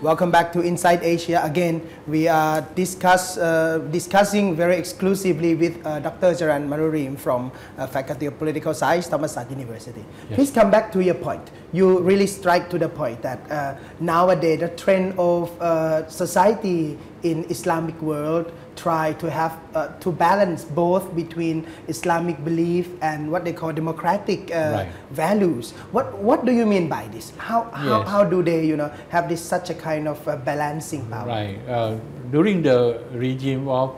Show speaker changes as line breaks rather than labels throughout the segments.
Welcome back to Inside Asia. Again, we are discussing very exclusively with Dr. Jaran Maluleem from Faculty of Political Science, Thammasat University. Yes. Please come back to your point. You really strike to the point that nowadays the trend of society in Islamic world try to have to balance both between Islamic belief and what they call democratic values. What do you mean by this? How do they have this such a kind of balancing power?
Right. During the regime of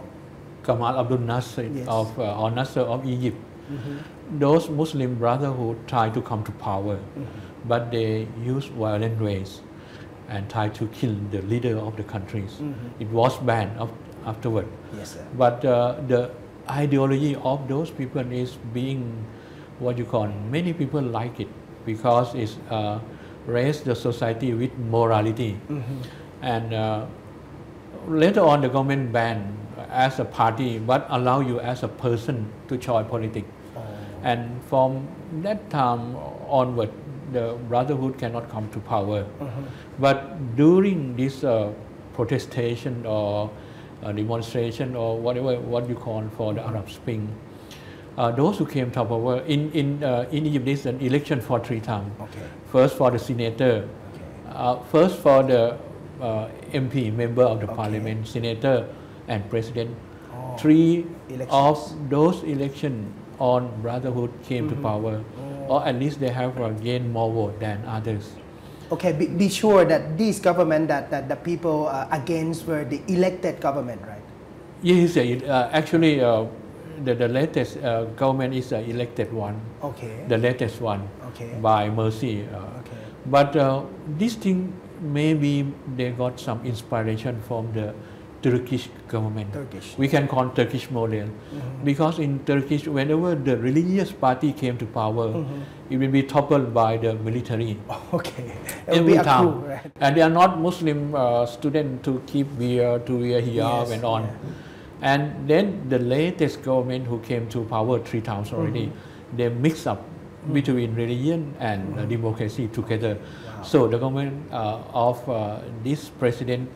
Gamal Abdel Nasser or Nasser of Egypt, those Muslim Brotherhood tried to come to power, but they used violent ways and tried to kill the leader of the countries. It was banned afterward.
Yes, sir.
But the ideology of those people is being what you call, many people like it because it's raised the society with morality. And later on the government banned as a party but allow you as a person to join politics. And from that time onward the Brotherhood cannot come to power. But during this protestation or demonstration or whatever what you call for the Arab Spring, those who came to power in Egypt, there is an election for 3 times. First for the senator, first for the MP, member of the parliament, senator and president. 3 of those elections on Brotherhood came to power, or at least they have gained more vote than others.
Okay, be sure that this government that the people against were the elected government, right?
Yes, actually the latest government is the elected one. The latest one by Mercy. But this thing maybe they got some inspiration from the Turkish government. We can call Turkish model, because in Turkish, whenever the religious party came to power, it will be toppled by the military. Every time, and they are not Muslim students to keep wear hijab and on. And then the latest government who came to power 3 times already, they mix up between religion and democracy together. So the government of this president,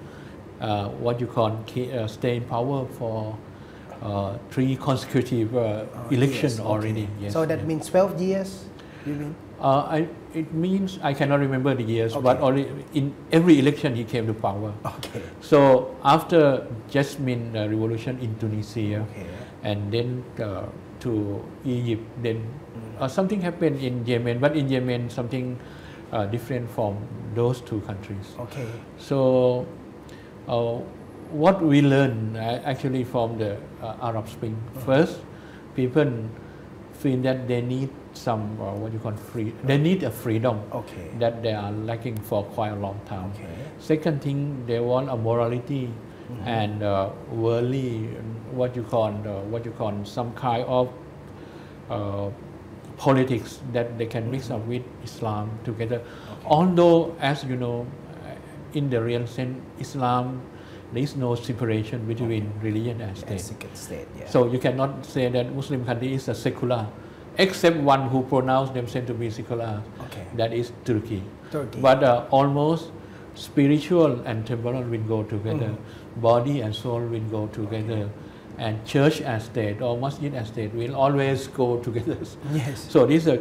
what you call stay in power for 3 consecutive elections already.
So that means 12 years, you mean?
It means, I cannot remember the years, but only in every election he came to power. So after Jasmine revolution in Tunisia, and then to Egypt, then something happened in Yemen, but in Yemen something different from those 2 countries. So what we learn actually from the Arab Spring, first, people feel that they need some what you call they need a freedom that they are lacking for quite a long time. Second thing, they want a morality and worldly what you call some kind of politics that they can mix up with Islam together. Although, as you know, in the real sense, Islam, there is no separation between religion and state. So you cannot say that Muslim country is a secular, except one who pronounce themselves to be secular. That is Turkey. But almost spiritual and temporal will go together. Body and soul will go together. And church and state or masjid and state will always go together. So this is a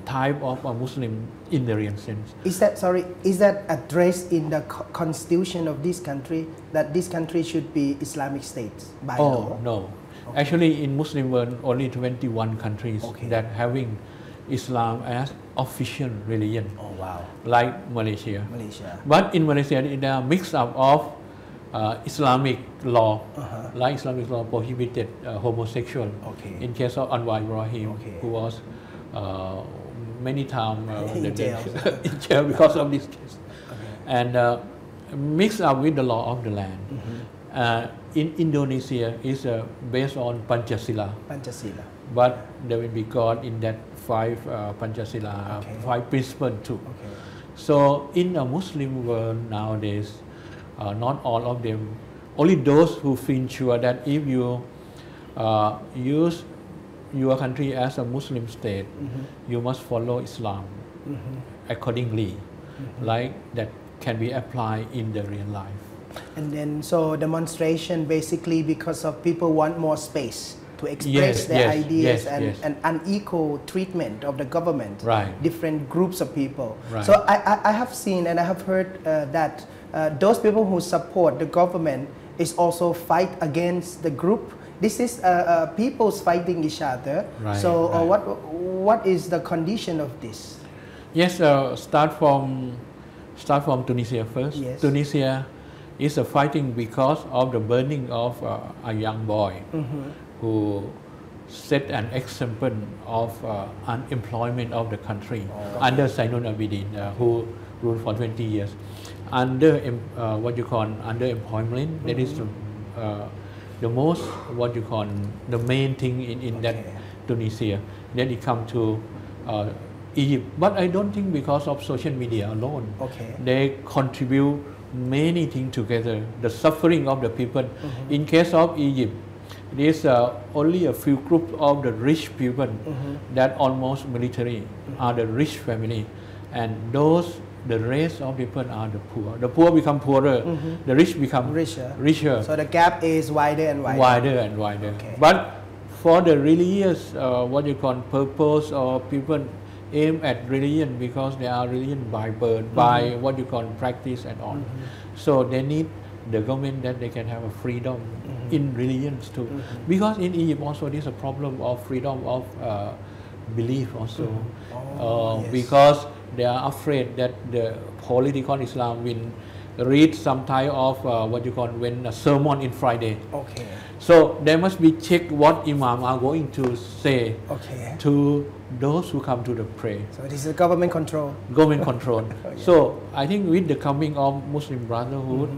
type of a Muslim in the real sense.
Is that addressed in the constitution of this country, that this country should be Islamic state by law?
No. Actually, in Muslim world, only 21 countries that having Islam as official religion. Like Malaysia. But in Malaysia, there are mix up of Islamic law, like Islamic law prohibited homosexual. In case of Anwar Ibrahim, who was many times in jail because of this case, and mixed up with the law of the land. In Indonesia, is based on Pancasila. But there will be God in that 5 Pancasila, 5 principles too. So in a Muslim world nowadays, not all of them, only those who feel sure that if you use your country as a Muslim state, you must follow Islam accordingly. Like that can be applied in the real life.
And then, so demonstration basically because of people want more space to express their ideas and unequal treatment of the government, different groups of people. So I have seen and I have heard that those people who support the government is also fight against the group. This is people's fighting each other. So what is the condition of this?
Yes, start from Tunisia first. Tunisia is fighting because of the burning of a young boy who set an example of unemployment of the country under Zainul Abidin, who ruled for 20 years. Under what you call underemployment, that is the most what you call the main thing in that Tunisia. Then it comes to Egypt, but I don't think because of social media alone. They contribute many things together. The suffering of the people. In case of Egypt, there's only a few groups of the rich people that almost military are the rich family, and the rest of people are the poor. The poor become poorer, the rich become richer.
So the gap is wider and wider.
Wider and wider. But for the religious, what you call purpose, or people aim at religion because they are religion by birth, by what you call practice and all. So they need the government that they can have a freedom in religions too. Because in Egypt also there is a problem of freedom of belief also. Because they are afraid that the political Islam will read some type of what you call when a sermon in Friday. So they must be checked what Imam are going to say to those who come to the prayer.
So this is government control.
Government control. So I think with the coming of Muslim Brotherhood,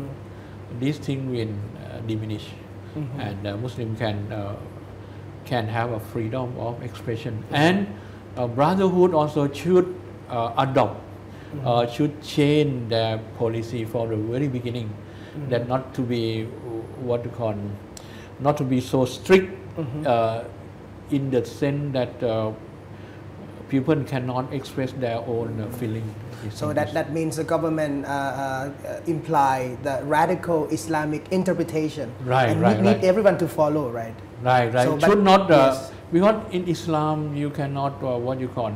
this thing will diminish, and Muslim can have a freedom of expression. And Brotherhood also should adopt, should change their policy for the very beginning, that not to be what you call, not to be so strict in the sense that people cannot express their own feeling.
So that means the government imply the radical Islamic interpretation, and need everyone to follow, right?
So, should not because in Islam you cannot what you call,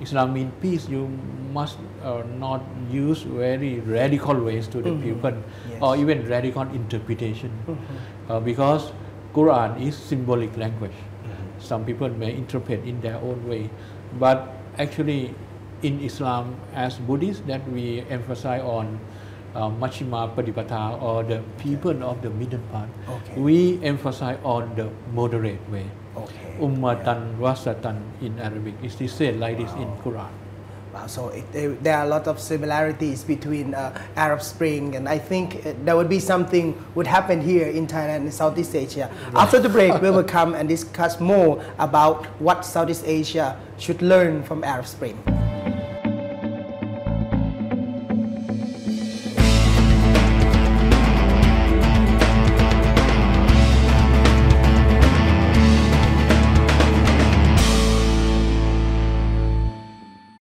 Islam means peace. You must not use very radical ways to the people, or even radical interpretation, because Quran is symbolic language. Some people may interpret in their own way, but actually in Islam, as Buddhists, that we emphasize on Majjhima Patipata, or the people of the middle path. We emphasize on the moderate way. Ummatan wasatan in Arabic. It is said like this in Quran.
Wow, so there are a lot of similarities between Arab Spring, and I think there would be something would happen here in Thailand and Southeast Asia. After the break, we will come and discuss more about what Southeast Asia should learn from Arab Spring.